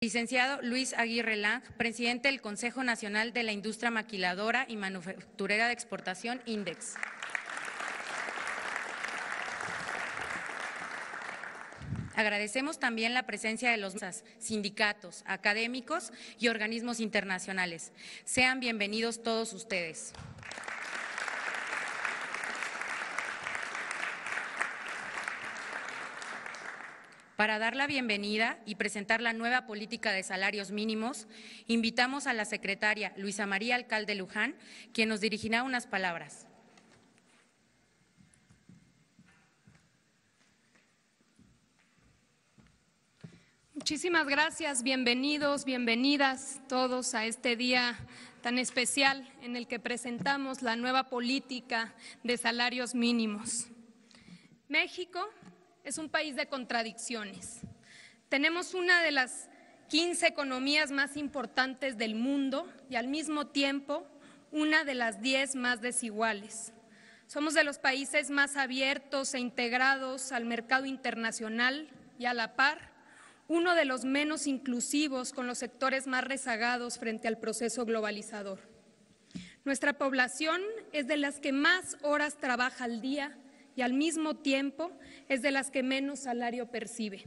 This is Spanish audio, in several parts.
Licenciado Luis Aguirre Lang, presidente del Consejo Nacional de la Industria Maquiladora y Manufacturera de Exportación, INDEX. Agradecemos también la presencia de los sindicatos, académicos y organismos internacionales. Sean bienvenidos todos ustedes. Para dar la bienvenida y presentar la nueva política de salarios mínimos, invitamos a la secretaria Luisa María Alcalde Luján, quien nos dirigirá unas palabras. Muchísimas gracias, bienvenidos, bienvenidas todos a este día tan especial en el que presentamos la nueva política de salarios mínimos. México es un país de contradicciones. Tenemos una de las 15 economías más importantes del mundo y al mismo tiempo una de las 10 más desiguales. Somos de los países más abiertos e integrados al mercado internacional y a la par, uno de los menos inclusivos con los sectores más rezagados frente al proceso globalizador. Nuestra población es de las que más horas trabaja al día y al mismo tiempo es de las que menos salario percibe.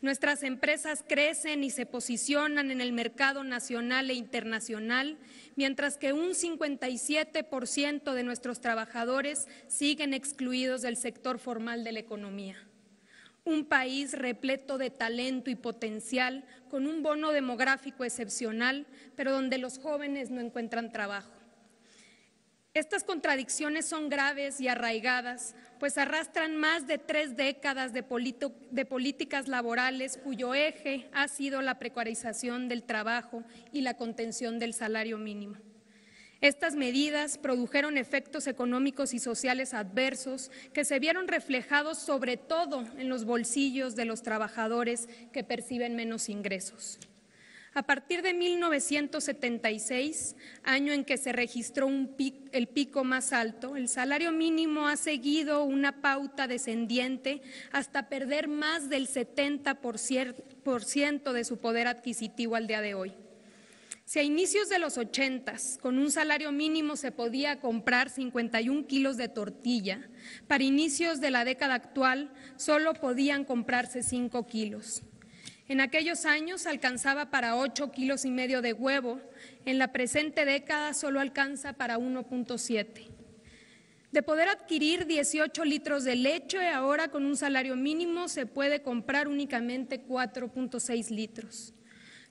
Nuestras empresas crecen y se posicionan en el mercado nacional e internacional, mientras que un 57% de nuestros trabajadores siguen excluidos del sector formal de la economía. Un país repleto de talento y potencial, con un bono demográfico excepcional, pero donde los jóvenes no encuentran trabajo. Estas contradicciones son graves y arraigadas, pues arrastran más de 3 décadas de políticas laborales cuyo eje ha sido la precarización del trabajo y la contención del salario mínimo. Estas medidas produjeron efectos económicos y sociales adversos que se vieron reflejados sobre todo en los bolsillos de los trabajadores que perciben menos ingresos. A partir de 1976, año en que se registró el pico más alto, el salario mínimo ha seguido una pauta descendiente hasta perder más del 70% de su poder adquisitivo al día de hoy. Si a inicios de los 80s, con un salario mínimo se podía comprar 51 kilos de tortilla, para inicios de la década actual solo podían comprarse 5 kilos. En aquellos años alcanzaba para 8,5 kilos de huevo, en la presente década solo alcanza para 1,7. De poder adquirir 18 litros de leche, ahora con un salario mínimo se puede comprar únicamente 4,6 litros.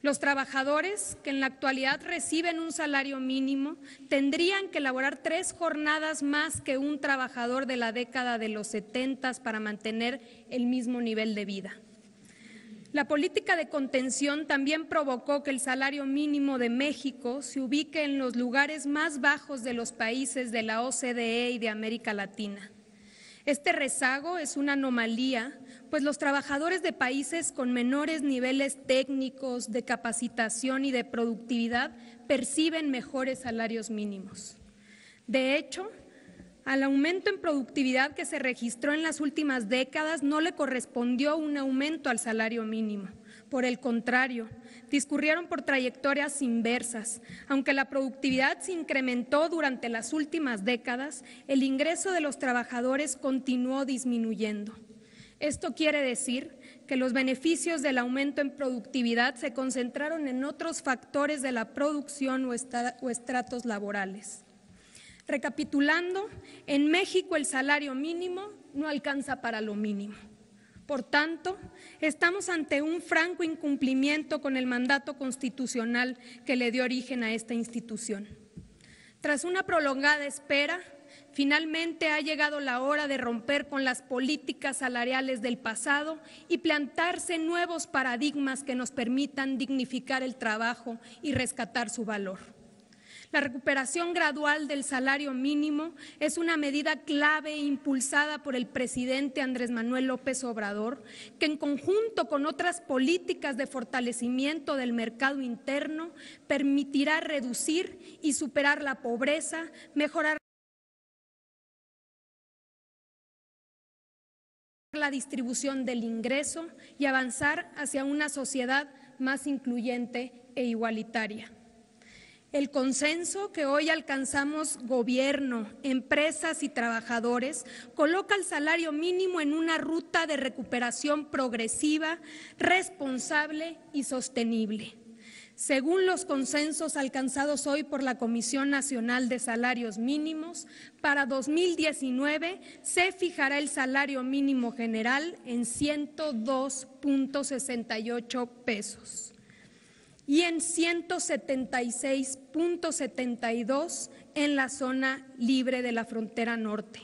Los trabajadores que en la actualidad reciben un salario mínimo tendrían que laborar 3 jornadas más que un trabajador de la década de los 70 para mantener el mismo nivel de vida. La política de contención también provocó que el salario mínimo de México se ubique en los lugares más bajos de los países de la OCDE y de América Latina. Este rezago es una anomalía, pues los trabajadores de países con menores niveles técnicos, de capacitación y de productividad perciben mejores salarios mínimos. De hecho, al aumento en productividad que se registró en las últimas décadas no le correspondió un aumento al salario mínimo. Por el contrario, discurrieron por trayectorias inversas. Aunque la productividad se incrementó durante las últimas décadas, el ingreso de los trabajadores continuó disminuyendo. Esto quiere decir que los beneficios del aumento en productividad se concentraron en otros factores de la producción o estratos laborales. Recapitulando, en México el salario mínimo no alcanza para lo mínimo. Por tanto, estamos ante un franco incumplimiento con el mandato constitucional que le dio origen a esta institución. Tras una prolongada espera, finalmente ha llegado la hora de romper con las políticas salariales del pasado y plantarse nuevos paradigmas que nos permitan dignificar el trabajo y rescatar su valor. La recuperación gradual del salario mínimo es una medida clave impulsada por el presidente Andrés Manuel López Obrador, que en conjunto con otras políticas de fortalecimiento del mercado interno permitirá reducir y superar la pobreza, mejorar la distribución del ingreso y avanzar hacia una sociedad más incluyente e igualitaria. El consenso que hoy alcanzamos gobierno, empresas y trabajadores coloca el salario mínimo en una ruta de recuperación progresiva, responsable y sostenible. Según los consensos alcanzados hoy por la Comisión Nacional de Salarios Mínimos, para 2019 se fijará el salario mínimo general en 102.68 pesos y en 176.72 en la zona libre de la frontera norte.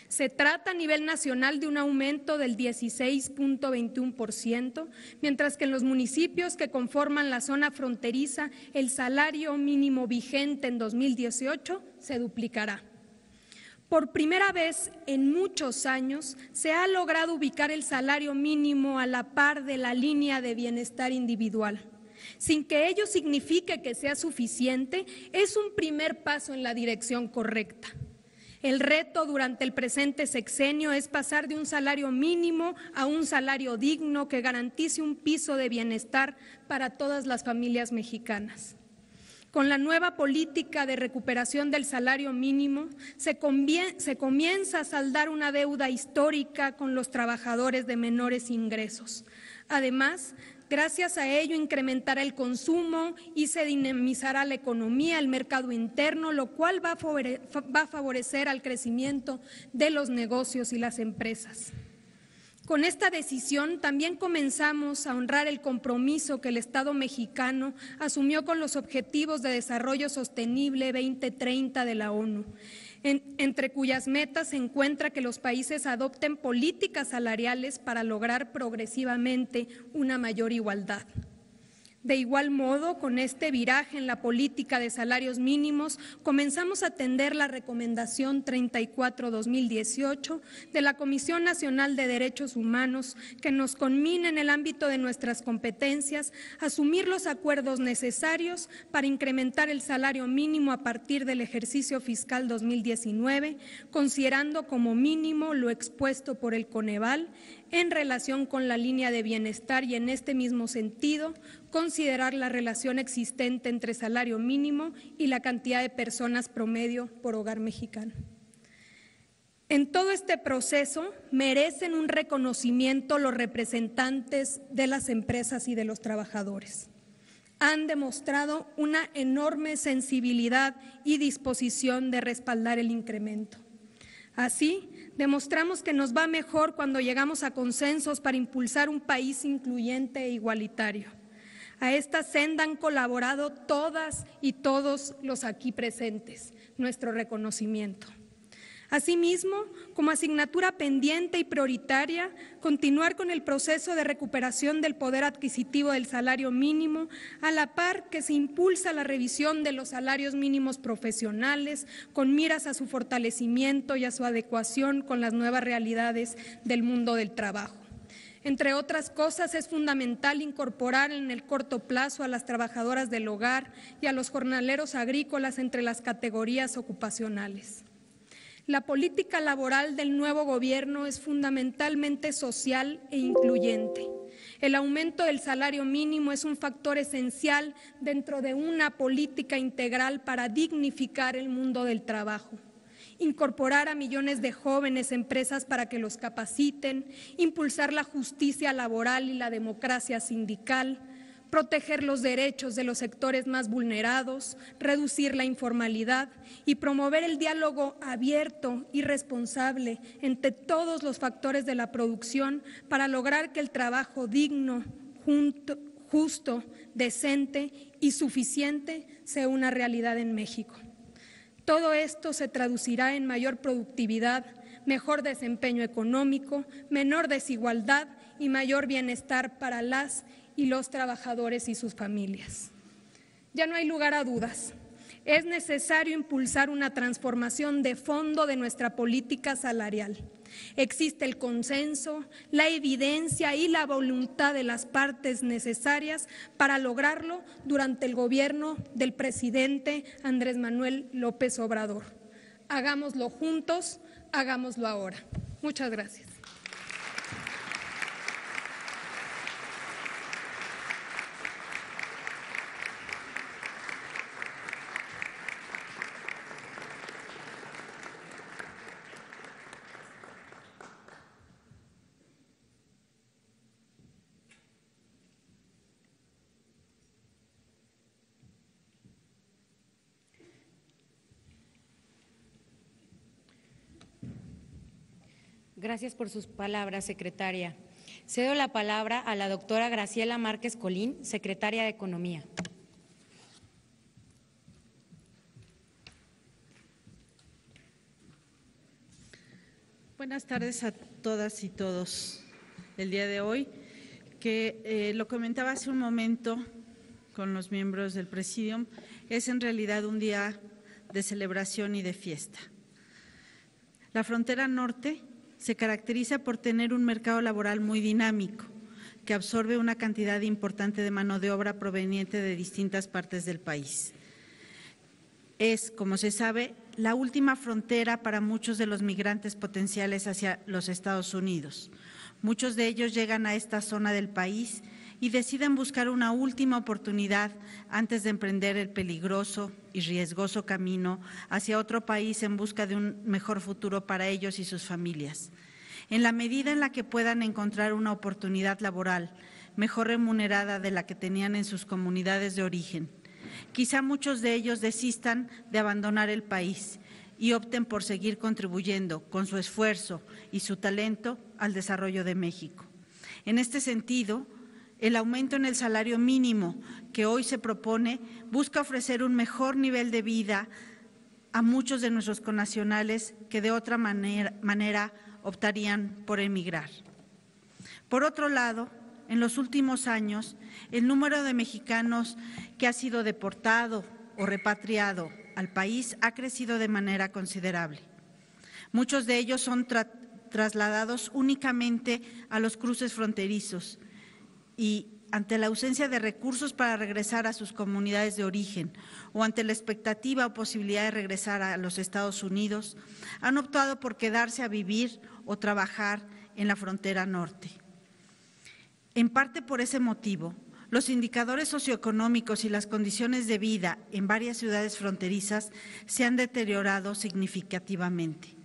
Se trata a nivel nacional de un aumento del 16.21%, mientras que en los municipios que conforman la zona fronteriza, el salario mínimo vigente en 2018 se duplicará. Por primera vez en muchos años se ha logrado ubicar el salario mínimo a la par de la línea de bienestar individual. Sin que ello signifique que sea suficiente, es un primer paso en la dirección correcta. El reto durante el presente sexenio es pasar de un salario mínimo a un salario digno que garantice un piso de bienestar para todas las familias mexicanas. Con la nueva política de recuperación del salario mínimo, se comienza a saldar una deuda histórica con los trabajadores de menores ingresos. Además, gracias a ello incrementará el consumo y se dinamizará la economía, el mercado interno, lo cual va a favorecer al crecimiento de los negocios y las empresas. Con esta decisión también comenzamos a honrar el compromiso que el Estado mexicano asumió con los Objetivos de Desarrollo Sostenible 2030 de la ONU, entre cuyas metas se encuentra que los países adopten políticas salariales para lograr progresivamente una mayor igualdad. De igual modo, con este viraje en la política de salarios mínimos, comenzamos a atender la recomendación 34/2018 de la Comisión Nacional de Derechos Humanos, que nos conmina en el ámbito de nuestras competencias a asumir los acuerdos necesarios para incrementar el salario mínimo a partir del ejercicio fiscal 2019, considerando como mínimo lo expuesto por el Coneval en relación con la línea de bienestar y, en este mismo sentido, considerar la relación existente entre salario mínimo y la cantidad de personas promedio por hogar mexicano. En todo este proceso merecen un reconocimiento los representantes de las empresas y de los trabajadores. Han demostrado una enorme sensibilidad y disposición de respaldar el incremento. Así, demostramos que nos va mejor cuando llegamos a consensos para impulsar un país incluyente e igualitario. A esta senda han colaborado todas y todos los aquí presentes. Nuestro reconocimiento. Asimismo, como asignatura pendiente y prioritaria, continuar con el proceso de recuperación del poder adquisitivo del salario mínimo, a la par que se impulsa la revisión de los salarios mínimos profesionales, con miras a su fortalecimiento y a su adecuación con las nuevas realidades del mundo del trabajo. Entre otras cosas, es fundamental incorporar en el corto plazo a las trabajadoras del hogar y a los jornaleros agrícolas entre las categorías ocupacionales. La política laboral del nuevo gobierno es fundamentalmente social e incluyente. El aumento del salario mínimo es un factor esencial dentro de una política integral para dignificar el mundo del trabajo. Incorporar a millones de jóvenes empresas para que los capaciten, impulsar la justicia laboral y la democracia sindical, proteger los derechos de los sectores más vulnerados, reducir la informalidad y promover el diálogo abierto y responsable entre todos los factores de la producción para lograr que el trabajo digno, justo, decente y suficiente sea una realidad en México. Todo esto se traducirá en mayor productividad, mejor desempeño económico, menor desigualdad y mayor bienestar para las y los trabajadores y sus familias. Ya no hay lugar a dudas. Es necesario impulsar una transformación de fondo de nuestra política salarial. Existe el consenso, la evidencia y la voluntad de las partes necesarias para lograrlo durante el gobierno del presidente Andrés Manuel López Obrador. Hagámoslo juntos, hagámoslo ahora. Muchas gracias. Gracias por sus palabras, secretaria. Cedo la palabra a la doctora Graciela Márquez Colín, secretaria de Economía. Buenas tardes a todas y todos. El día de hoy, que lo comentaba hace un momento con los miembros del Presidium, es en realidad un día de celebración y de fiesta. La frontera norte se caracteriza por tener un mercado laboral muy dinámico, que absorbe una cantidad importante de mano de obra proveniente de distintas partes del país. Es, como se sabe, la última frontera para muchos de los migrantes potenciales hacia los Estados Unidos. Muchos de ellos llegan a esta zona del país y deciden buscar una última oportunidad antes de emprender el peligroso y riesgoso camino hacia otro país en busca de un mejor futuro para ellos y sus familias. En la medida en la que puedan encontrar una oportunidad laboral mejor remunerada de la que tenían en sus comunidades de origen, quizá muchos de ellos desistan de abandonar el país y opten por seguir contribuyendo con su esfuerzo y su talento al desarrollo de México. En este sentido, el aumento en el salario mínimo que hoy se propone busca ofrecer un mejor nivel de vida a muchos de nuestros connacionales que de otra manera optarían por emigrar. Por otro lado, en los últimos años, el número de mexicanos que ha sido deportado o repatriado al país ha crecido de manera considerable. Muchos de ellos son trasladados únicamente a los cruces fronterizos y ante la ausencia de recursos para regresar a sus comunidades de origen o ante la expectativa o posibilidad de regresar a los Estados Unidos, han optado por quedarse a vivir o trabajar en la frontera norte. En parte por ese motivo, los indicadores socioeconómicos y las condiciones de vida en varias ciudades fronterizas se han deteriorado significativamente.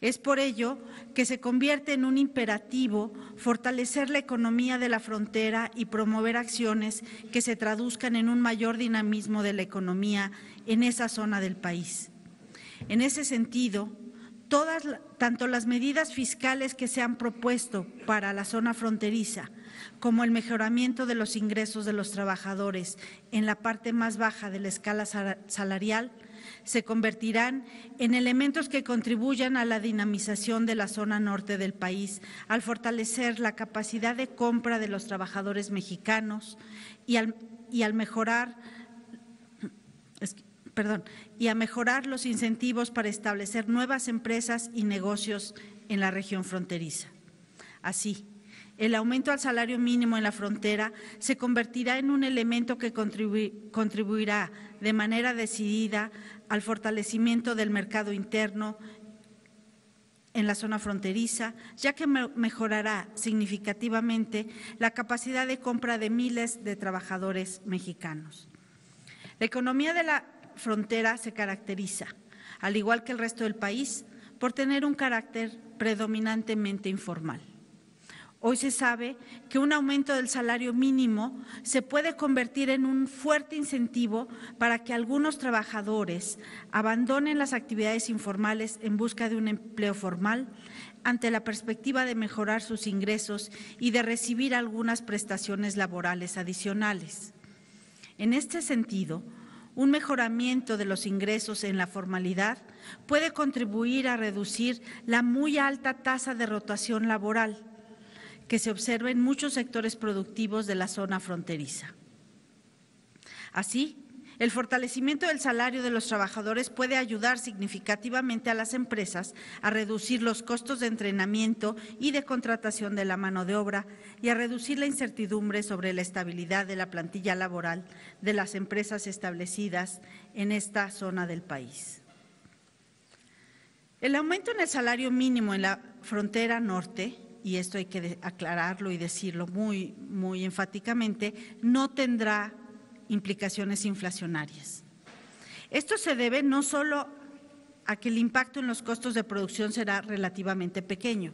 Es por ello que se convierte en un imperativo fortalecer la economía de la frontera y promover acciones que se traduzcan en un mayor dinamismo de la economía en esa zona del país. En ese sentido, tanto las medidas fiscales que se han propuesto para la zona fronteriza como el mejoramiento de los ingresos de los trabajadores en la parte más baja de la escala salarial se convertirán en elementos que contribuyan a la dinamización de la zona norte del país, al fortalecer la capacidad de compra de los trabajadores mexicanos y a mejorar los incentivos para establecer nuevas empresas y negocios en la región fronteriza. Así, el aumento al salario mínimo en la frontera se convertirá en un elemento que contribuirá de manera decidida al fortalecimiento del mercado interno en la zona fronteriza, ya que mejorará significativamente la capacidad de compra de miles de trabajadores mexicanos. La economía de la frontera se caracteriza, al igual que el resto del país, por tener un carácter predominantemente informal. Hoy se sabe que un aumento del salario mínimo se puede convertir en un fuerte incentivo para que algunos trabajadores abandonen las actividades informales en busca de un empleo formal ante la perspectiva de mejorar sus ingresos y de recibir algunas prestaciones laborales adicionales. En este sentido, un mejoramiento de los ingresos en la formalidad puede contribuir a reducir la muy alta tasa de rotación laboral que se observa en muchos sectores productivos de la zona fronteriza. Así, el fortalecimiento del salario de los trabajadores puede ayudar significativamente a las empresas a reducir los costos de entrenamiento y de contratación de la mano de obra y a reducir la incertidumbre sobre la estabilidad de la plantilla laboral de las empresas establecidas en esta zona del país. El aumento en el salario mínimo en la frontera norte, y esto hay que aclararlo y decirlo muy enfáticamente, no tendrá implicaciones inflacionarias. Esto se debe no solo a que el impacto en los costos de producción será relativamente pequeño,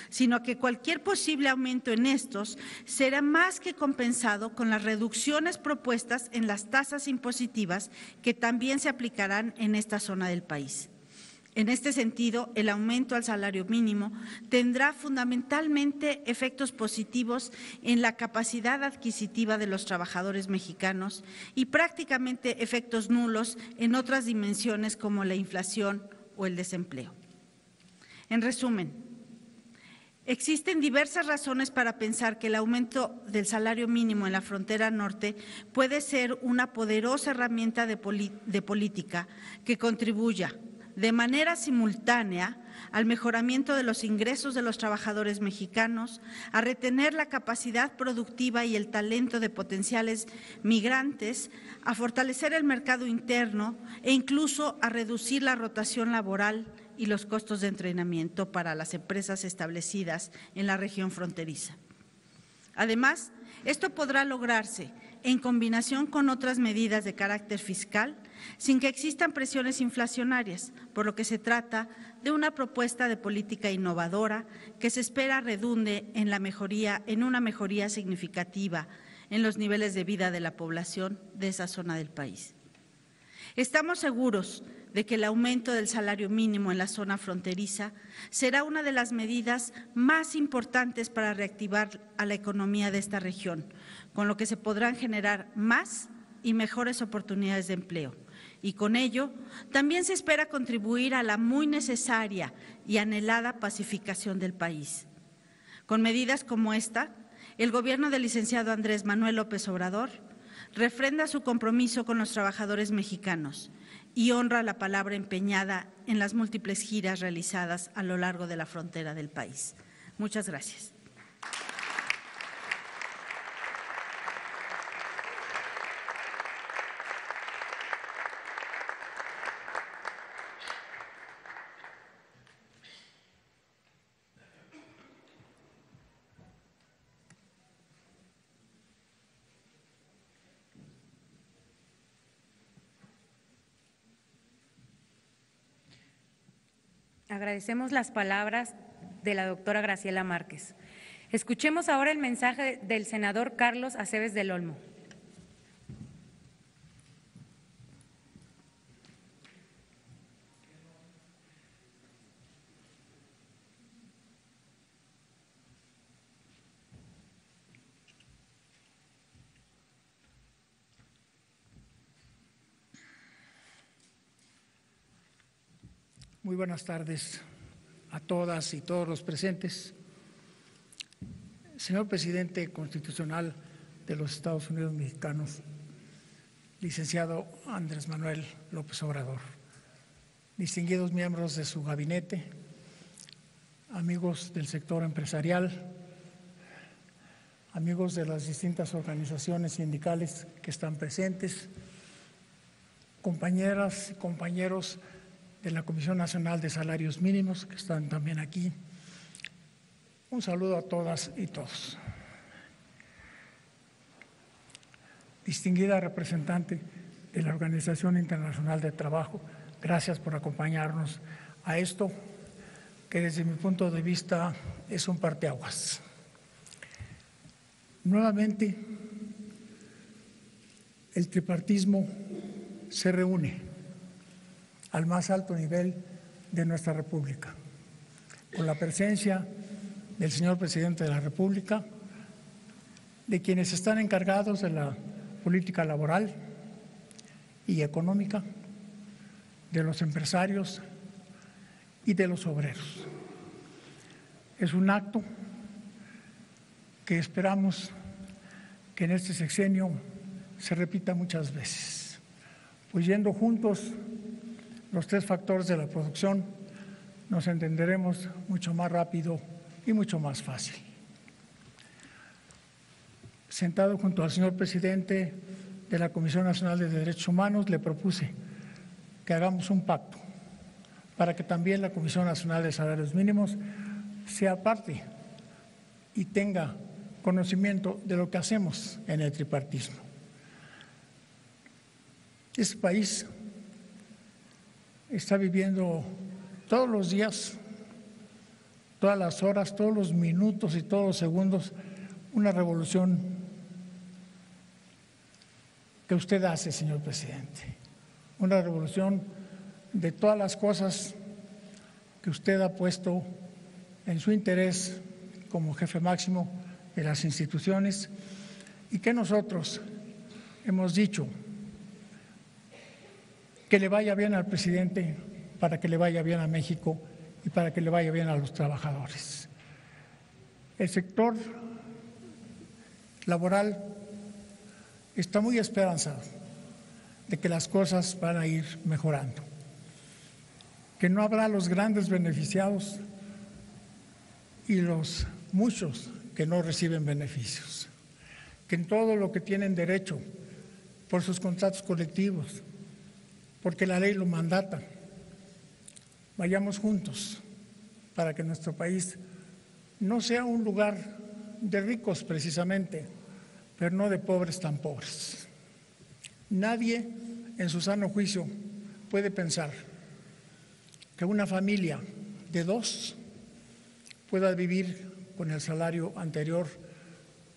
sino a que cualquier posible aumento en estos será más que compensado con las reducciones propuestas en las tasas impositivas que también se aplicarán en esta zona del país. En este sentido, el aumento al salario mínimo tendrá fundamentalmente efectos positivos en la capacidad adquisitiva de los trabajadores mexicanos y prácticamente efectos nulos en otras dimensiones como la inflación o el desempleo. En resumen, existen diversas razones para pensar que el aumento del salario mínimo en la frontera norte puede ser una poderosa herramienta de política que contribuya de manera simultánea al mejoramiento de los ingresos de los trabajadores mexicanos, a retener la capacidad productiva y el talento de potenciales migrantes, a fortalecer el mercado interno e incluso a reducir la rotación laboral y los costos de entrenamiento para las empresas establecidas en la región fronteriza. Además, esto podrá lograrse en combinación con otras medidas de carácter fiscal, sin que existan presiones inflacionarias, por lo que se trata de una propuesta de política innovadora que se espera redunde en una mejoría significativa en los niveles de vida de la población de esa zona del país. Estamos seguros de que el aumento del salario mínimo en la zona fronteriza será una de las medidas más importantes para reactivar a la economía de esta región, con lo que se podrán generar más y mejores oportunidades de empleo. Y con ello, también se espera contribuir a la muy necesaria y anhelada pacificación del país. Con medidas como esta, el Gobierno del licenciado Andrés Manuel López Obrador refrenda su compromiso con los trabajadores mexicanos y honra la palabra empeñada en las múltiples giras realizadas a lo largo de la frontera del país. Muchas gracias. Agradecemos las palabras de la doctora Graciela Márquez. Escuchemos ahora el mensaje del senador Carlos Aceves del Olmo. Muy buenas tardes a todas y todos los presentes. Señor Presidente Constitucional de los Estados Unidos Mexicanos, licenciado Andrés Manuel López Obrador, distinguidos miembros de su gabinete, amigos del sector empresarial, amigos de las distintas organizaciones sindicales que están presentes, compañeras y compañeros de la Comisión Nacional de Salarios Mínimos, que están también aquí. Un saludo a todas y todos. Distinguida representante de la Organización Internacional de Trabajo, gracias por acompañarnos a esto, que desde mi punto de vista es un parteaguas. Nuevamente, el tripartismo se reúne al más alto nivel de nuestra República, con la presencia del señor Presidente de la República, de quienes están encargados de la política laboral y económica, de los empresarios y de los obreros. Es un acto que esperamos que en este sexenio se repita muchas veces, pues yendo juntos los tres factores de la producción, nos entenderemos mucho más rápido y mucho más fácil. Sentado junto al señor presidente de la Comisión Nacional de Derechos Humanos, le propuse que hagamos un pacto para que también la Comisión Nacional de Salarios Mínimos sea parte y tenga conocimiento de lo que hacemos en el tripartismo. Este país está viviendo todos los días, todas las horas, todos los minutos y todos los segundos una revolución que usted hace, señor presidente. Una revolución de todas las cosas que usted ha puesto en su interés como jefe máximo de las instituciones y que nosotros hemos dicho que le vaya bien al presidente para que le vaya bien a México y para que le vaya bien a los trabajadores. El sector laboral está muy esperanzado de que las cosas van a ir mejorando, que no habrá los grandes beneficiados y los muchos que no reciben beneficios, que en todo lo que tienen derecho por sus contratos colectivos, porque la ley lo mandata, vayamos juntos para que nuestro país no sea un lugar de ricos precisamente, pero no de pobres tan pobres. Nadie en su sano juicio puede pensar que una familia de 2 pueda vivir con el salario anterior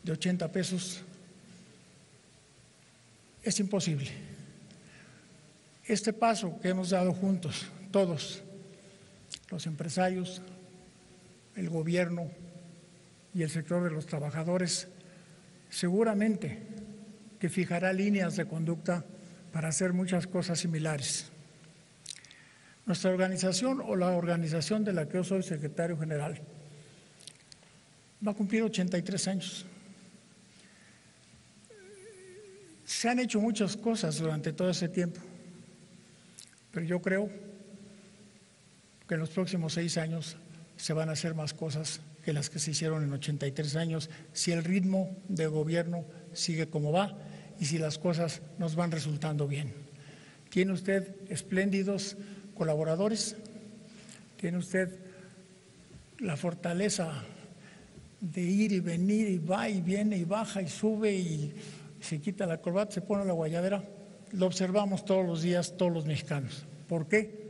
de 80 pesos. Es imposible. Este paso que hemos dado juntos, todos, los empresarios, el gobierno y el sector de los trabajadores, seguramente que fijará líneas de conducta para hacer muchas cosas similares. Nuestra organización o la organización de la que yo soy secretario general va a cumplir 83 años. Se han hecho muchas cosas durante todo ese tiempo, pero yo creo que en los próximos 6 años se van a hacer más cosas que las que se hicieron en 83 años, si el ritmo de gobierno sigue como va y si las cosas nos van resultando bien. Tiene usted espléndidos colaboradores, tiene usted la fortaleza de ir y venir y va y viene y baja y sube y se quita la corbata, se pone la guayabera. Lo observamos todos los días, todos los mexicanos. ¿Por qué?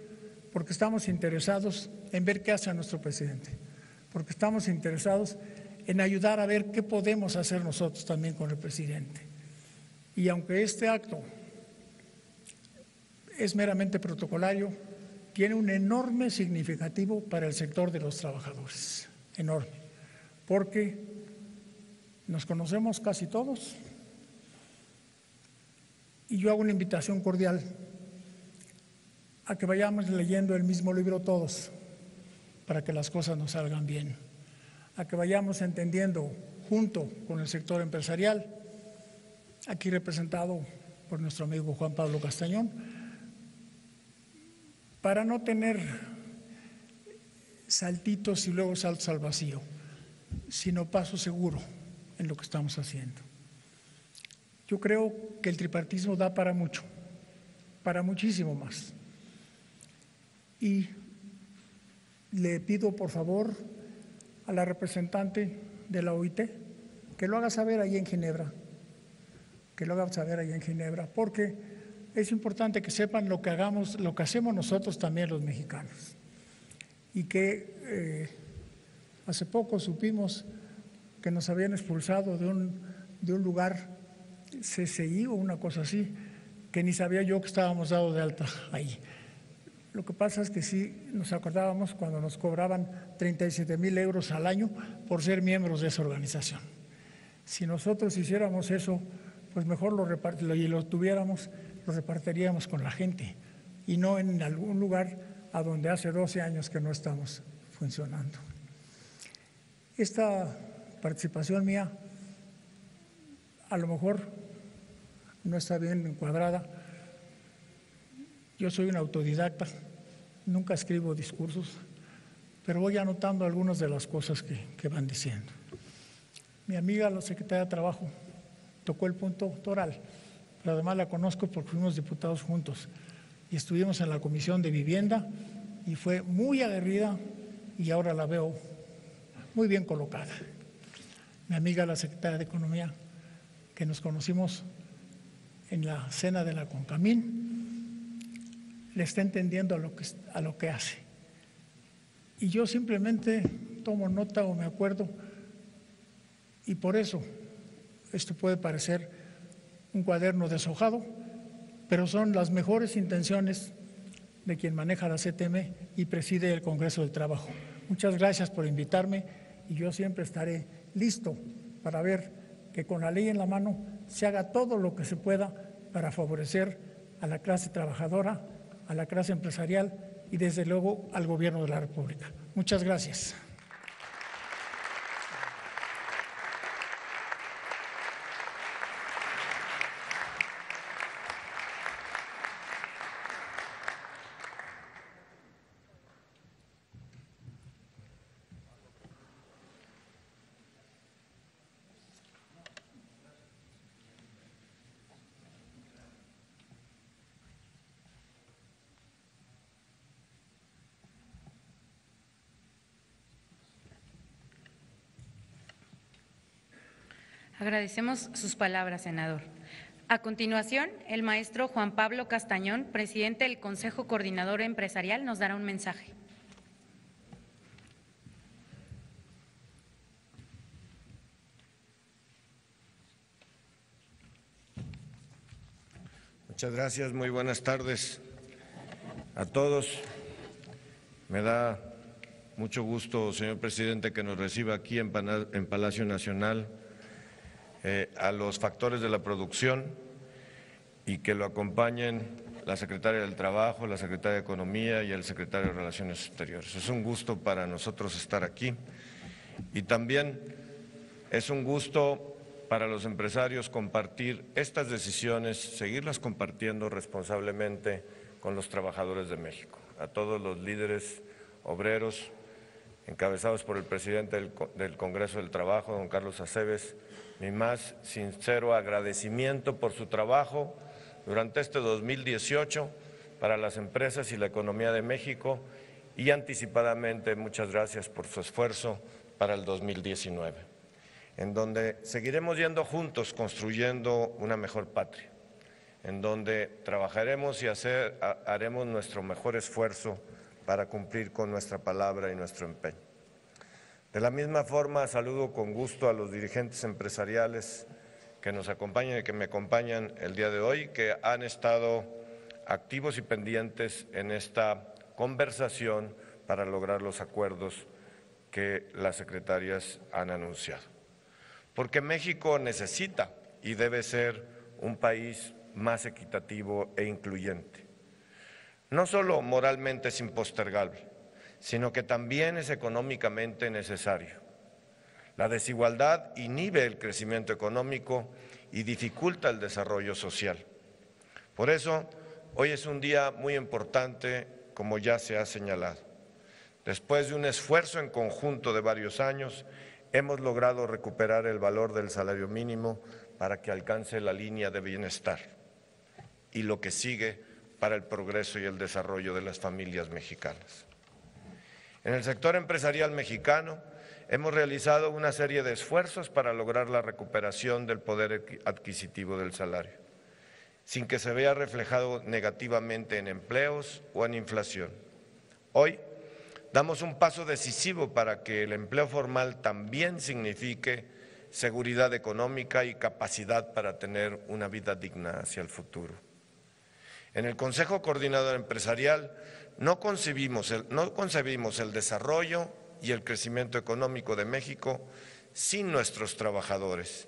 Porque estamos interesados en ver qué hace nuestro presidente, porque estamos interesados en ayudar a ver qué podemos hacer nosotros también con el presidente. Y aunque este acto es meramente protocolario, tiene un enorme significativo para el sector de los trabajadores, enorme, porque nos conocemos casi todos y yo hago una invitación cordial a que vayamos leyendo el mismo libro todos para que las cosas nos salgan bien, a que vayamos entendiendo junto con el sector empresarial, aquí representado por nuestro amigo Juan Pablo Castañón, para no tener saltitos y luego saltos al vacío, sino paso seguro en lo que estamos haciendo. Yo creo que el tripartismo da para mucho, para muchísimo más. Y le pido por favor a la representante de la OIT que lo haga saber ahí en Ginebra, porque es importante que sepan lo que hagamos, lo que hacemos nosotros también los mexicanos. Y que hace poco supimos que nos habían expulsado de un lugar CCI o una cosa así, que ni sabía yo que estábamos dados de alta ahí. Lo que pasa es que sí nos acordábamos cuando nos cobraban 37,000 euros al año por ser miembros de esa organización. Si nosotros hiciéramos eso, pues mejor lo repartiríamos con la gente y no en algún lugar a donde hace 12 años que no estamos funcionando. Esta participación mía a lo mejor no está bien encuadrada. Yo soy un autodidacta, nunca escribo discursos, pero voy anotando algunas de las cosas que van diciendo. Mi amiga, la secretaria de Trabajo, tocó el punto toral, pero además la conozco porque fuimos diputados juntos y estuvimos en la Comisión de Vivienda y fue muy aguerrida y ahora la veo muy bien colocada. Mi amiga, la secretaria de Economía, que nos conocimos en la cena de la Concamín, le está entendiendo a lo que hace. Y yo simplemente tomo nota o me acuerdo, y por eso esto puede parecer un cuaderno deshojado, pero son las mejores intenciones de quien maneja la CTM y preside el Congreso del Trabajo. Muchas gracias por invitarme y yo siempre estaré listo para ver que con la ley en la mano se haga todo lo que se pueda para favorecer a la clase trabajadora, a la clase empresarial y desde luego al Gobierno de la República. Muchas gracias. Agradecemos sus palabras, senador. A continuación, el maestro Juan Pablo Castañón, presidente del Consejo Coordinador Empresarial, nos dará un mensaje. Muchas gracias, muy buenas tardes a todos. Me da mucho gusto, señor presidente, que nos reciba aquí en Palacio Nacional, a los factores de la producción y que lo acompañen la secretaria del Trabajo, la secretaria de Economía y el secretario de Relaciones Exteriores. Es un gusto para nosotros estar aquí y también es un gusto para los empresarios compartir estas decisiones, seguirlas compartiendo responsablemente con los trabajadores de México. A todos los líderes obreros encabezados por el presidente del Congreso del Trabajo, don Carlos Acebes, mi más sincero agradecimiento por su trabajo durante este 2018 para las empresas y la economía de México y anticipadamente muchas gracias por su esfuerzo para el 2019, en donde seguiremos yendo juntos construyendo una mejor patria, en donde trabajaremos y haremos nuestro mejor esfuerzo para cumplir con nuestra palabra y nuestro empeño. De la misma forma, saludo con gusto a los dirigentes empresariales que nos acompañan y que me acompañan el día de hoy, que han estado activos y pendientes en esta conversación para lograr los acuerdos que las secretarias han anunciado. Porque México necesita y debe ser un país más equitativo e incluyente. No solo moralmente es impostergable, sino que también es económicamente necesario. La desigualdad inhibe el crecimiento económico y dificulta el desarrollo social. Por eso, hoy es un día muy importante, como ya se ha señalado. Después de un esfuerzo en conjunto de varios años, hemos logrado recuperar el valor del salario mínimo para que alcance la línea de bienestar y lo que sigue para el progreso y el desarrollo de las familias mexicanas. En el sector empresarial mexicano hemos realizado una serie de esfuerzos para lograr la recuperación del poder adquisitivo del salario, sin que se vea reflejado negativamente en empleos o en inflación. Hoy damos un paso decisivo para que el empleo formal también signifique seguridad económica y capacidad para tener una vida digna hacia el futuro. En el Consejo Coordinador Empresarial no concebimos el desarrollo y el crecimiento económico de México sin nuestros trabajadores,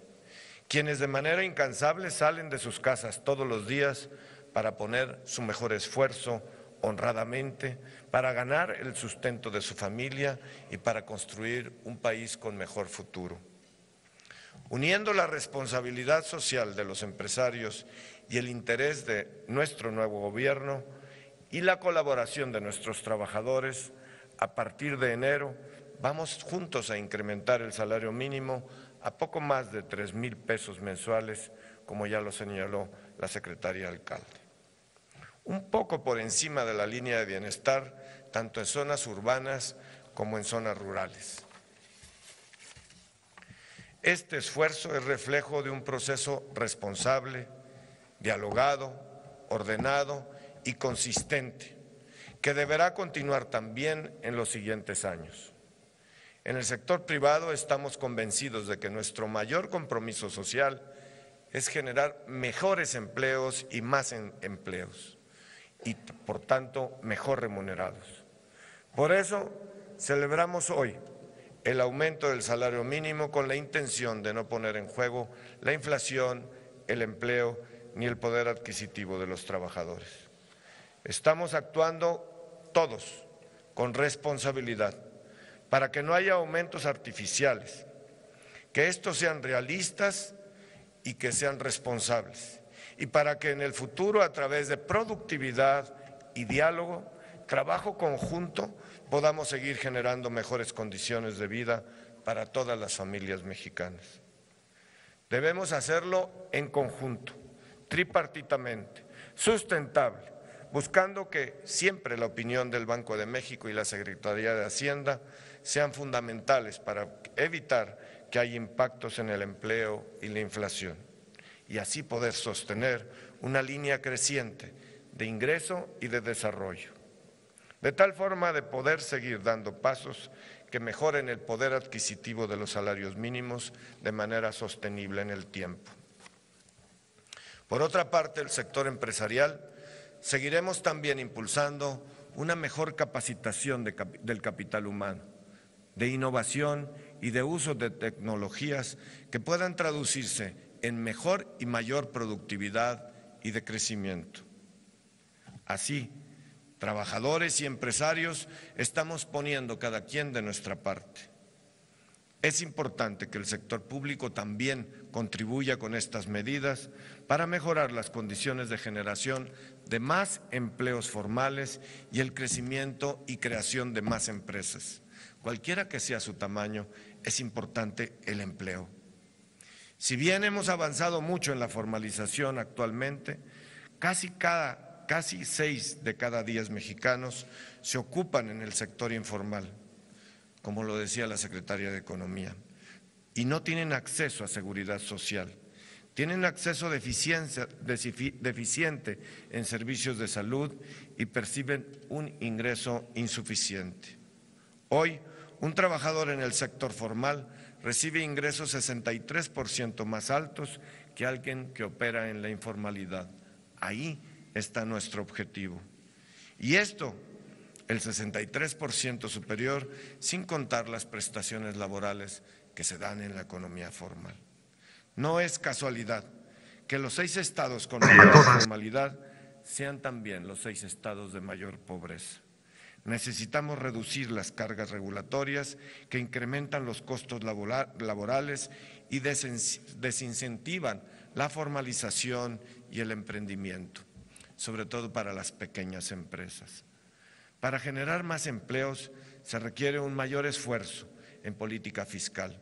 quienes de manera incansable salen de sus casas todos los días para poner su mejor esfuerzo honradamente, para ganar el sustento de su familia y para construir un país con mejor futuro. Uniendo la responsabilidad social de los empresarios y el interés de nuestro nuevo gobierno y la colaboración de nuestros trabajadores, a partir de enero vamos juntos a incrementar el salario mínimo a poco más de 3,000 pesos mensuales, como ya lo señaló la secretaria alcalde. Un poco por encima de la línea de bienestar, tanto en zonas urbanas como en zonas rurales. Este esfuerzo es reflejo de un proceso responsable, dialogado, ordenado y consistente, que deberá continuar también en los siguientes años. En el sector privado estamos convencidos de que nuestro mayor compromiso social es generar mejores empleos y más empleos. y, por tanto, mejor remunerados. Por eso, celebramos hoy el aumento del salario mínimo con la intención de no poner en juego la inflación, el empleo ni el poder adquisitivo de los trabajadores. Estamos actuando todos con responsabilidad para que no haya aumentos artificiales, que estos sean realistas y que sean responsables, y para que en el futuro, a través de productividad y diálogo, trabajo conjunto, podamos seguir generando mejores condiciones de vida para todas las familias mexicanas. Debemos hacerlo en conjunto, tripartitamente, sustentable, buscando que siempre la opinión del Banco de México y la Secretaría de Hacienda sean fundamentales para evitar que haya impactos en el empleo y la inflación, y así poder sostener una línea creciente de ingreso y de desarrollo, de tal forma de poder seguir dando pasos que mejoren el poder adquisitivo de los salarios mínimos de manera sostenible en el tiempo. Por otra parte, el sector empresarial seguiremos también impulsando una mejor capacitación del capital humano, de innovación y de uso de tecnologías que puedan traducirse en mejor y mayor productividad y de crecimiento. Así, trabajadores y empresarios estamos poniendo cada quien de nuestra parte. Es importante que el sector público también contribuya con estas medidas para mejorar las condiciones de generación de más empleos formales y el crecimiento y creación de más empresas. Cualquiera que sea su tamaño, es importante el empleo. Si bien hemos avanzado mucho en la formalización actualmente, casi 6 de cada 10 mexicanos se ocupan en el sector informal, como lo decía la secretaria de Economía, y no tienen acceso a seguridad social, tienen acceso deficiente en servicios de salud y perciben un ingreso insuficiente. Hoy, un trabajador en el sector formal recibe ingresos 63% más altos que alguien que opera en la informalidad. Ahí está nuestro objetivo. Y esto, el 63% superior, sin contar las prestaciones laborales que se dan en la economía formal. No es casualidad que los 6 estados con mayor formalidad sean también los 6 estados de mayor pobreza. Necesitamos reducir las cargas regulatorias que incrementan los costos laborales y desincentivan la formalización y el emprendimiento, sobre todo para las pequeñas empresas. Para generar más empleos se requiere un mayor esfuerzo en política fiscal,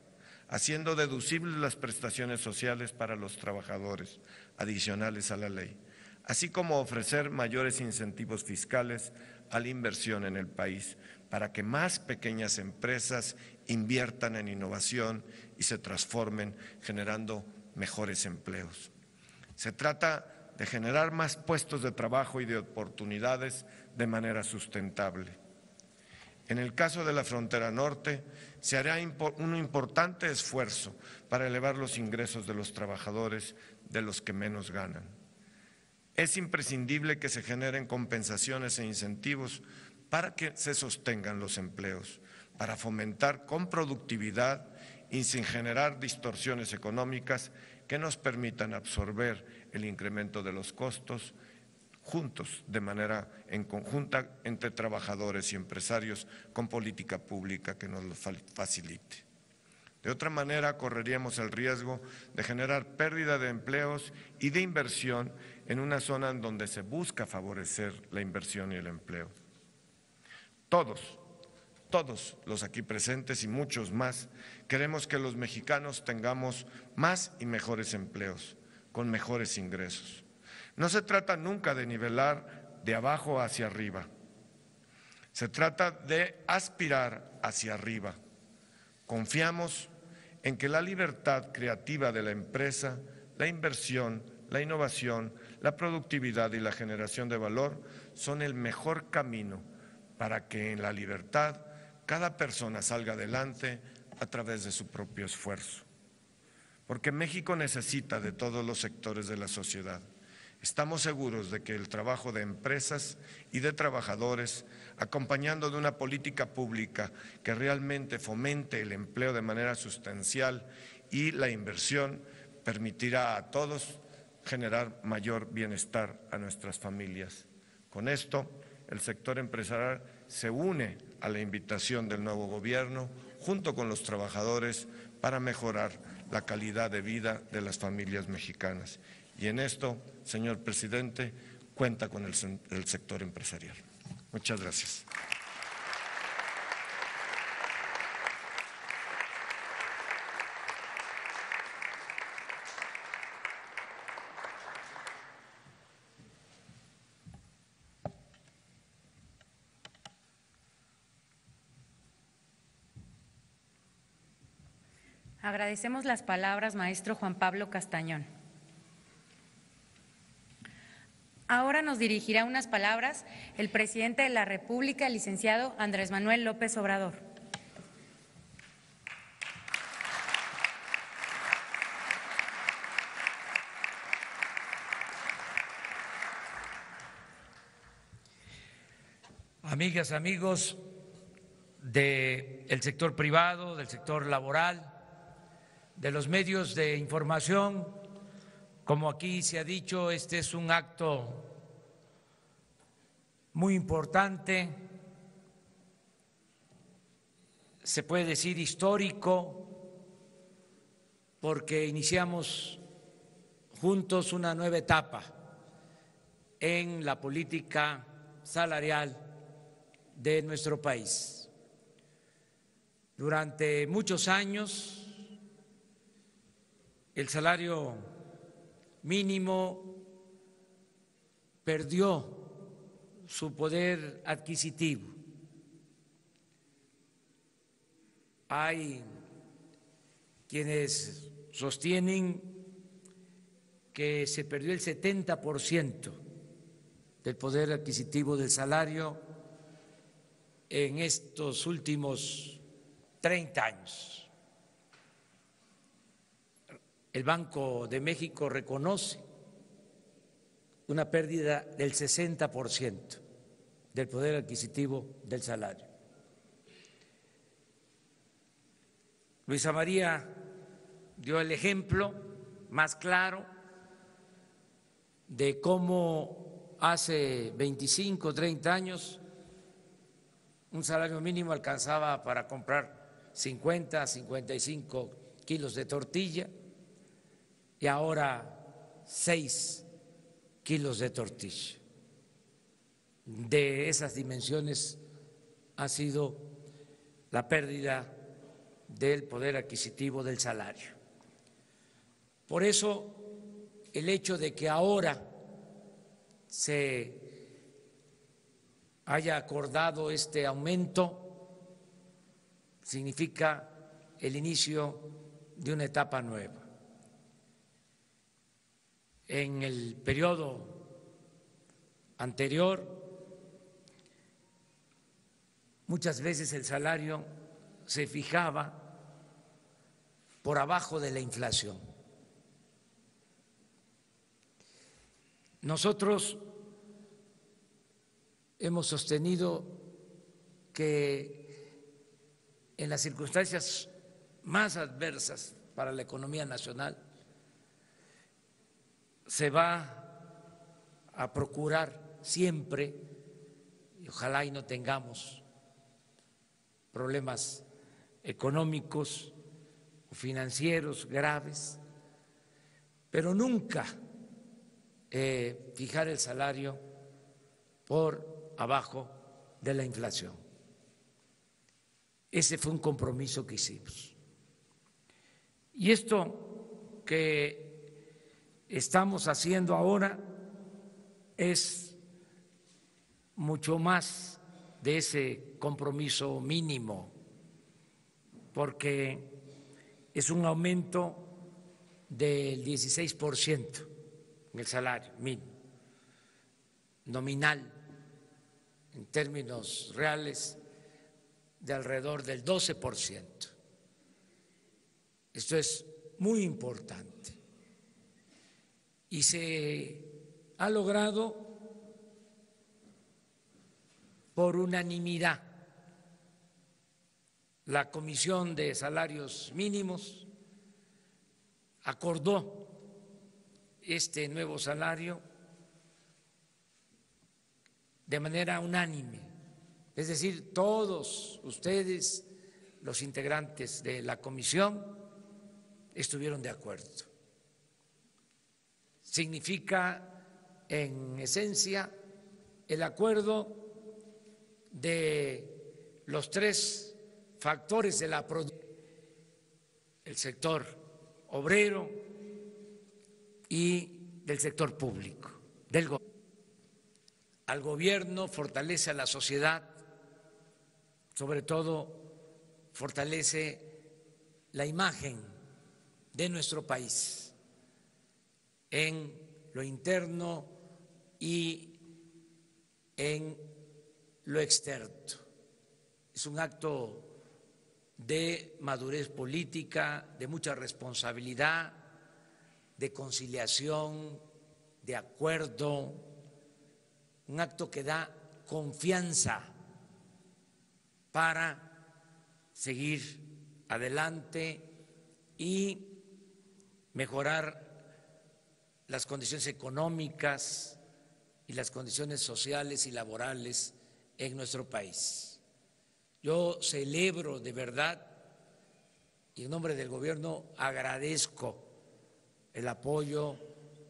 haciendo deducibles las prestaciones sociales para los trabajadores adicionales a la ley, así como ofrecer mayores incentivos fiscales a la inversión en el país para que más pequeñas empresas inviertan en innovación y se transformen generando mejores empleos. Se trata de generar más puestos de trabajo y de oportunidades de manera sustentable. En el caso de la frontera norte, se hará un importante esfuerzo para elevar los ingresos de los trabajadores, de los que menos ganan. Es imprescindible que se generen compensaciones e incentivos para que se sostengan los empleos, para fomentar con productividad y sin generar distorsiones económicas que nos permitan absorber el incremento de los costos juntos, de manera en conjunta entre trabajadores y empresarios, con política pública que nos lo facilite. De otra manera, correríamos el riesgo de generar pérdida de empleos y de inversión en una zona en donde se busca favorecer la inversión y el empleo. Todos los aquí presentes y muchos más, queremos que los mexicanos tengamos más y mejores empleos, con mejores ingresos. No se trata nunca de nivelar de abajo hacia arriba, se trata de aspirar hacia arriba. Confiamos en que la libertad creativa de la empresa, la inversión, la innovación, la productividad y la generación de valor son el mejor camino para que en la libertad cada persona salga adelante a través de su propio esfuerzo. Porque México necesita de todos los sectores de la sociedad. Estamos seguros de que el trabajo de empresas y de trabajadores, acompañando de una política pública que realmente fomente el empleo de manera sustancial y la inversión, permitirá a todos generar mayor bienestar a nuestras familias. Con esto, el sector empresarial se une a la invitación del nuevo gobierno, junto con los trabajadores, para mejorar la calidad de vida de las familias mexicanas. Y en esto, señor presidente, cuenta con el sector empresarial. Muchas gracias. Agradecemos las palabras, maestro Juan Pablo Castañón. Ahora nos dirigirá unas palabras el presidente de la República, el licenciado Andrés Manuel López Obrador. Amigas, amigos del sector privado, del sector laboral, de los medios de información, como aquí se ha dicho, este es un acto muy importante, se puede decir histórico, porque iniciamos juntos una nueva etapa en la política salarial de nuestro país. Durante muchos años, el salario mínimo perdió su poder adquisitivo. Hay quienes sostienen que se perdió el 70% del poder adquisitivo del salario en estos últimos 30 años. El Banco de México reconoce una pérdida del 60% del poder adquisitivo del salario. Luisa María dio el ejemplo más claro de cómo hace 25, 30 años un salario mínimo alcanzaba para comprar 50, 55 kilos de tortilla y ahora 6 kilos de tortilla. De esas dimensiones ha sido la pérdida del poder adquisitivo del salario. Por eso, el hecho de que ahora se haya acordado este aumento significa el inicio de una etapa nueva. En el periodo anterior, muchas veces el salario se fijaba por abajo de la inflación. Nosotros hemos sostenido que en las circunstancias más adversas para la economía nacional se va a procurar siempre, y ojalá y no tengamos problemas económicos o financieros graves, pero nunca fijar el salario por abajo de la inflación. Ese fue un compromiso que hicimos. Y esto que estamos haciendo ahora es mucho más de ese compromiso mínimo, porque es un aumento del 16% en el salario mínimo, nominal, en términos reales, de alrededor del 12%. Esto es muy importante. Y se ha logrado por unanimidad. La Comisión de Salarios Mínimos acordó este nuevo salario de manera unánime, es decir, todos ustedes, los integrantes de la comisión, estuvieron de acuerdo. Significa, en esencia, el acuerdo de los tres factores de la producción: el sector obrero y del sector público, del gobierno. Al gobierno fortalece a la sociedad, sobre todo fortalece la imagen de nuestro país en lo interno y en lo externo. Es un acto de madurez política, de mucha responsabilidad, de conciliación, de acuerdo, un acto que da confianza para seguir adelante y mejorar las condiciones económicas y las condiciones sociales y laborales en nuestro país. Yo celebro de verdad y en nombre del gobierno agradezco el apoyo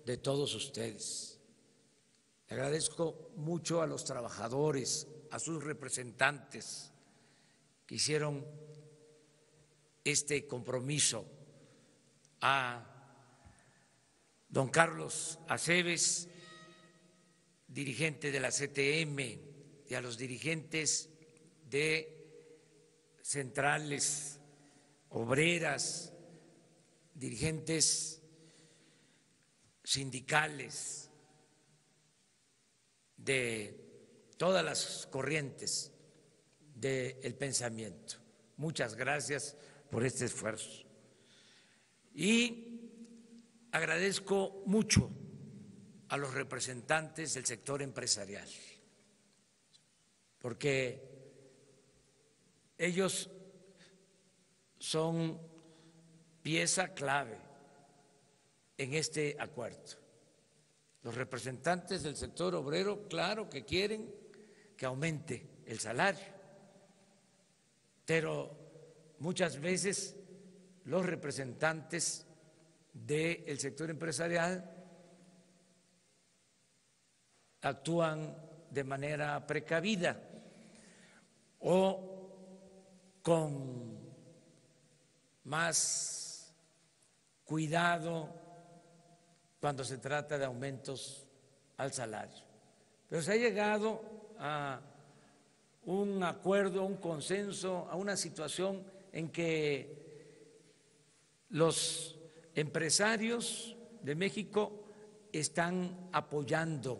de todos ustedes. Agradezco mucho a los trabajadores, a sus representantes que hicieron este compromiso, a don Carlos Aceves, dirigente de la CTM, y a los dirigentes de centrales obreras, dirigentes sindicales, de todas las corrientes del pensamiento. Muchas gracias por este esfuerzo. Y agradezco mucho a los representantes del sector empresarial, porque ellos son pieza clave en este acuerdo. Los representantes del sector obrero, claro que quieren que aumente el salario, pero muchas veces los representantes del sector empresarial actúan de manera precavida o con más cuidado cuando se trata de aumentos al salario. Pero se ha llegado a un acuerdo, a un consenso, a una situación en que los empresarios de México están apoyando,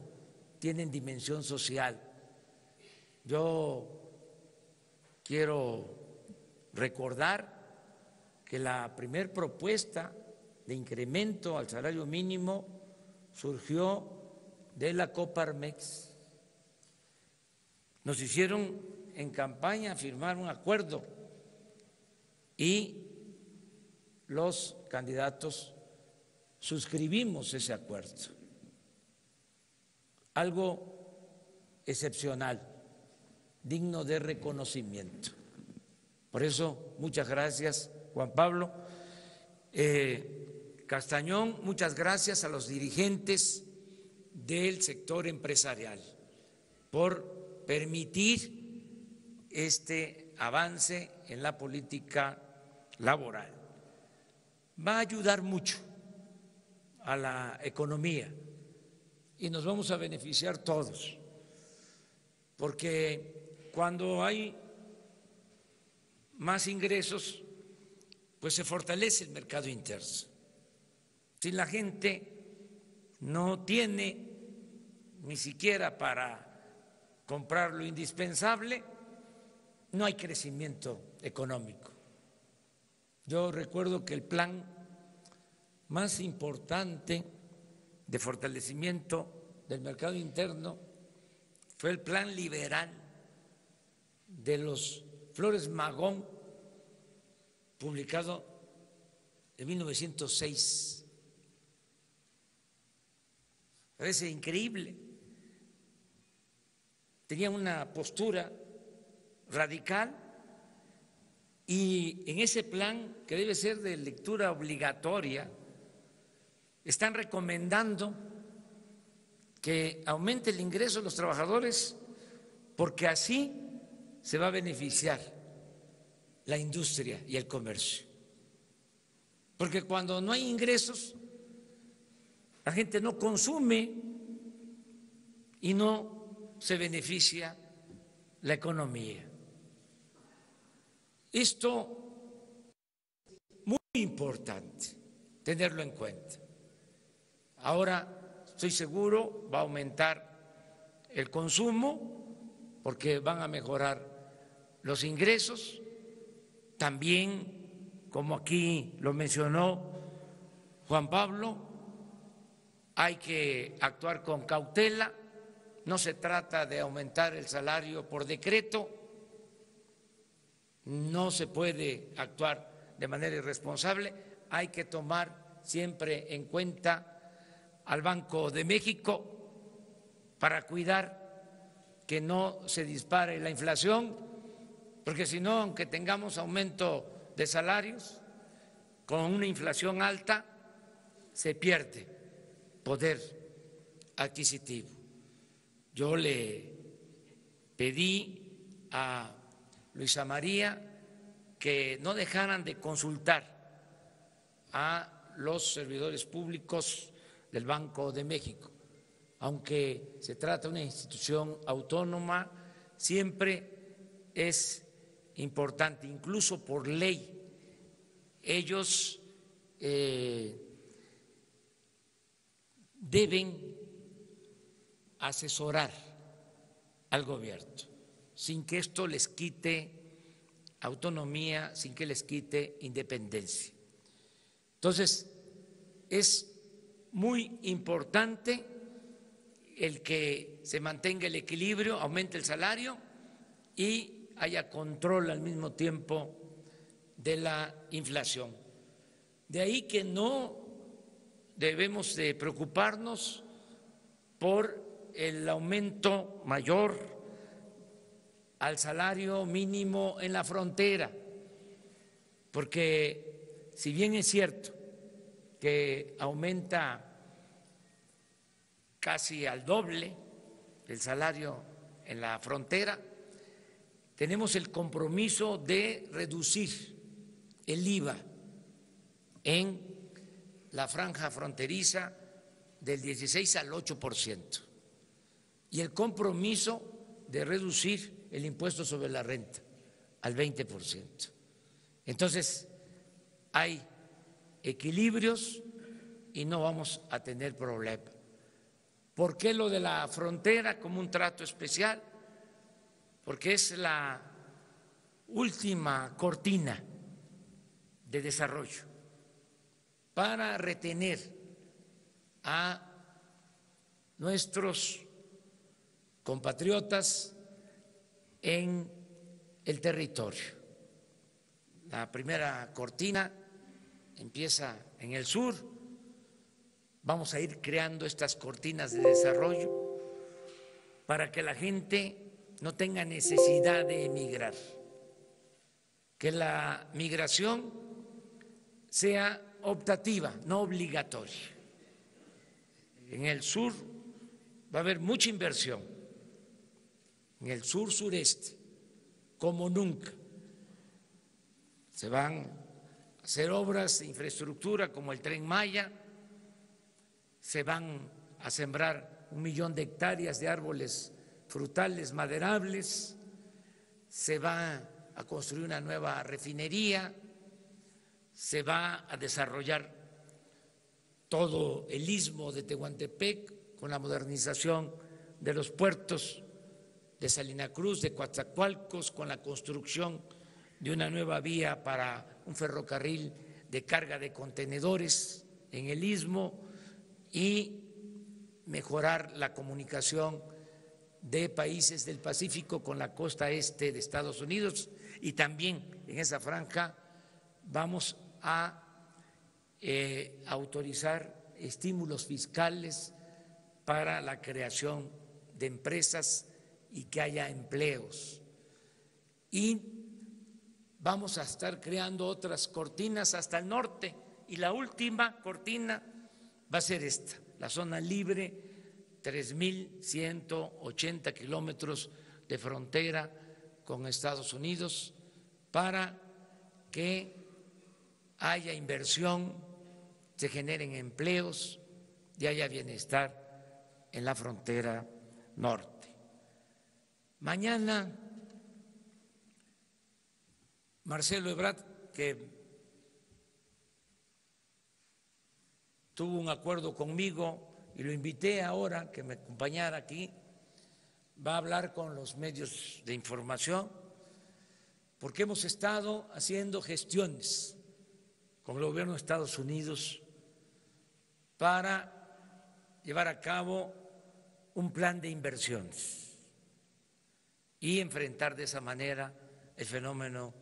tienen dimensión social. Yo quiero recordar que la primera propuesta de incremento al salario mínimo surgió de la Coparmex. Nos hicieron en campaña firmar un acuerdo y los candidatos suscribimos ese acuerdo. Algo excepcional, digno de reconocimiento. Por eso, muchas gracias, Juan Pablo. Castañón, muchas gracias a los dirigentes del sector empresarial por permitir este avance en la política laboral. Va a ayudar mucho a la economía y nos vamos a beneficiar todos, porque cuando hay más ingresos, pues se fortalece el mercado interno. Si la gente no tiene ni siquiera para comprar lo indispensable, no hay crecimiento económico. Yo recuerdo que el plan más importante de fortalecimiento del mercado interno fue el plan liberal de los Flores Magón, publicado en 1906. Parece increíble. Tenía una postura radical y en ese plan, que debe ser de lectura obligatoria, están recomendando que aumente el ingreso de los trabajadores porque así se va a beneficiar la industria y el comercio. Porque cuando no hay ingresos, la gente no consume y no se beneficia la economía. Esto es muy importante tenerlo en cuenta. Ahora estoy seguro va a aumentar el consumo porque van a mejorar los ingresos. También, como aquí lo mencionó Juan Pablo, hay que actuar con cautela. No se trata de aumentar el salario por decreto, no se puede actuar de manera irresponsable, hay que tomar siempre en cuenta al Banco de México para cuidar que no se dispare la inflación, porque si no, aunque tengamos aumento de salarios, con una inflación alta se pierde poder adquisitivo. Yo le pedí a Luisa María que no dejaran de consultar a los servidores públicos del Banco de México. Aunque se trata de una institución autónoma, siempre es importante, incluso por ley, ellos deben asesorar al gobierno, sin que esto les quite autonomía, sin que les quite independencia. Entonces, es muy importante el que se mantenga el equilibrio, aumente el salario y haya control al mismo tiempo de la inflación. De ahí que no debemos de preocuparnos por el aumento mayor al salario mínimo en la frontera, porque si bien es cierto que aumenta casi al doble el salario en la frontera, tenemos el compromiso de reducir el IVA en la franja fronteriza del 16 al 8% y el compromiso de reducir el impuesto sobre la renta al 20%. Entonces, hay equilibrios y no vamos a tener problema. ¿Por qué lo de la frontera como un trato especial? Porque es la última cortina de desarrollo para retener a nuestros compatriotas en el territorio. La primera cortina empieza en el sur. Vamos a ir creando estas cortinas de desarrollo para que la gente no tenga necesidad de emigrar, que la migración sea optativa, no obligatoria. En el sur va a haber mucha inversión, en el sur sureste, como nunca. Se van a hacer obras de infraestructura como el Tren Maya, se van a sembrar 1 millón de hectáreas de árboles frutales maderables, se va a construir una nueva refinería, se va a desarrollar todo el istmo de Tehuantepec con la modernización de los puertos de Salina Cruz, de Coatzacoalcos, con la construcción de una nueva vía para un ferrocarril de carga de contenedores en el istmo y mejorar la comunicación de países del Pacífico con la costa este de Estados Unidos, y también en esa franja vamos a autorizar estímulos fiscales para la creación de empresas y que haya empleos. Y vamos a estar creando otras cortinas hasta el norte, y la última cortina va a ser esta, la zona libre, 3.180 kilómetros de frontera con Estados Unidos, para que haya inversión, se generen empleos y haya bienestar en la frontera norte. Mañana Marcelo Ebrard, que tuvo un acuerdo conmigo y lo invité ahora que me acompañara aquí, va a hablar con los medios de información, porque hemos estado haciendo gestiones con el gobierno de Estados Unidos para llevar a cabo un plan de inversiones y enfrentar de esa manera el fenómeno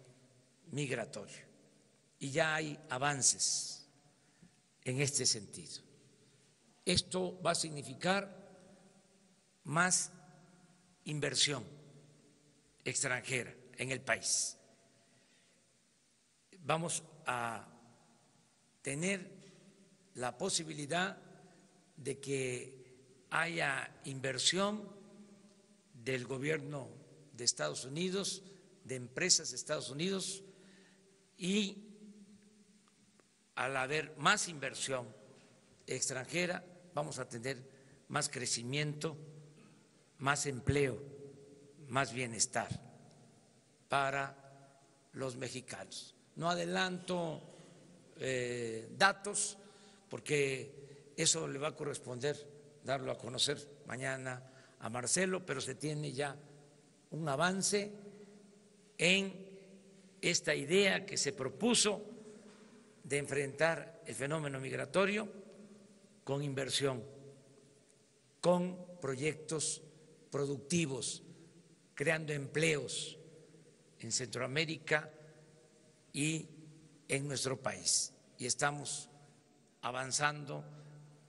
migratorio. Y ya hay avances en este sentido. Esto va a significar más inversión extranjera en el país. Vamos a tener la posibilidad de que haya inversión del gobierno de Estados Unidos, de empresas de Estados Unidos, y al haber más inversión extranjera vamos a tener más crecimiento, más empleo, más bienestar para los mexicanos. No adelanto datos porque eso le va a corresponder darlo a conocer mañana a Marcelo, pero se tiene ya un avance en esta idea que se propuso de enfrentar el fenómeno migratorio con inversión, con proyectos productivos, creando empleos en Centroamérica y en nuestro país. Y estamos avanzando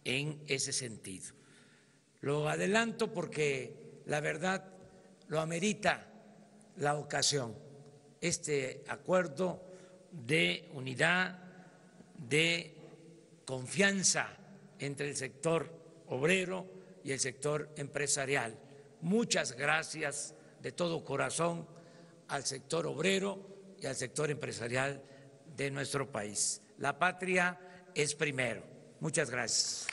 en ese sentido. Lo adelanto porque la verdad lo amerita la ocasión. Este acuerdo de unidad, de confianza entre el sector obrero y el sector empresarial. Muchas gracias de todo corazón al sector obrero y al sector empresarial de nuestro país. La patria es primero. Muchas gracias.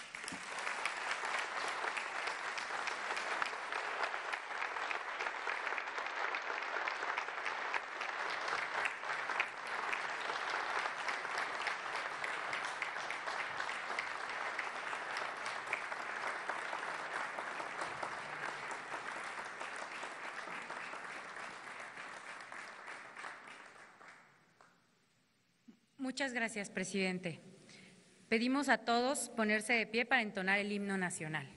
Muchas gracias, presidente. Pedimos a todos ponerse de pie para entonar el himno nacional.